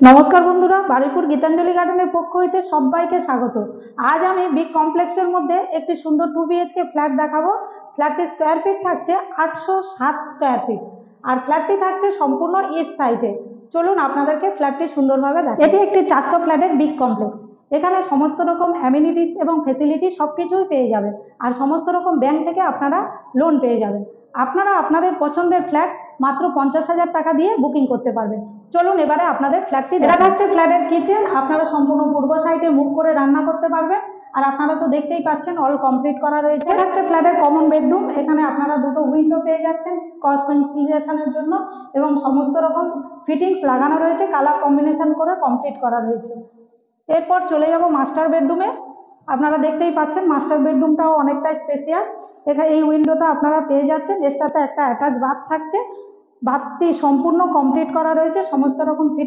নমস্কার বন্ধুরা, বারুইপুর গীতাঞ্জলি গার্ডেনের পক্ষ হইতে সবাইকে স্বাগত। আজ আমি বিগ কমপ্লেক্সের মধ্যে একটি সুন্দর 2 BHK ফ্ল্যাট দেখাবো। ফ্ল্যাটটির স্কোয়ার ফিট থাকছে 807 স্কোয়ার ফিট, আর ফ্ল্যাটটি থাকছে সম্পূর্ণ ইস্ট সাইডে। চলুন আপনাদেরকে ফ্ল্যাটটি সুন্দরভাবে দেখাই। এটি একটি 400 ফ্ল্যাটের বিগ কমপ্লেক্স। এখানে সমস্ত রকম অ্যামিনিটিস এবং ফেসিলিটি সবকিছুই পেয়ে যাবেন, আর সমস্ত রকম ব্যাংক থেকে আপনারা লোন পেয়ে যাবেন। আপনারা আপনাদের পছন্দের ফ্ল্যাট মাত্র 50,000 টাকা দিয়ে বুকিং করতে পারবেন। চলুন এবারে আপনাদের ফ্ল্যাটটি দেখা যাচ্ছে। ফ্ল্যাটের কিচেন আপনারা সম্পূর্ণ পূর্ব সাইডে মুখ করে রান্না করতে পারবেন, আর আপনারা তো দেখতেই পাচ্ছেন অল কমপ্লিট করা রয়েছে। এটা হচ্ছে ফ্ল্যাটের কমন বেডরুম। এখানে আপনারা দুটো উইন্ডো পেয়ে যাচ্ছেন ক্রস ভেন্টিলেশনের জন্য, এবং সমস্ত রকম ফিটিংস লাগানো রয়েছে, কালার কম্বিনেশন করে কমপ্লিট করা রয়েছে। এরপর চলে যাব মাস্টার বেডরুমে। আপনারা দেখতেই পাচ্ছেন মাস্টার বেডরুমটাও অনেকটাই স্পেসিয়াস। এখানে এই উইন্ডোটা আপনারা পেয়ে যাচ্ছেন, এর সাথে একটা অ্যাটাচ বাথ থাকছে। বাথটি সম্পূর্ণ কমপ্লিট করা রয়েছে, সমস্ত রকম ফিট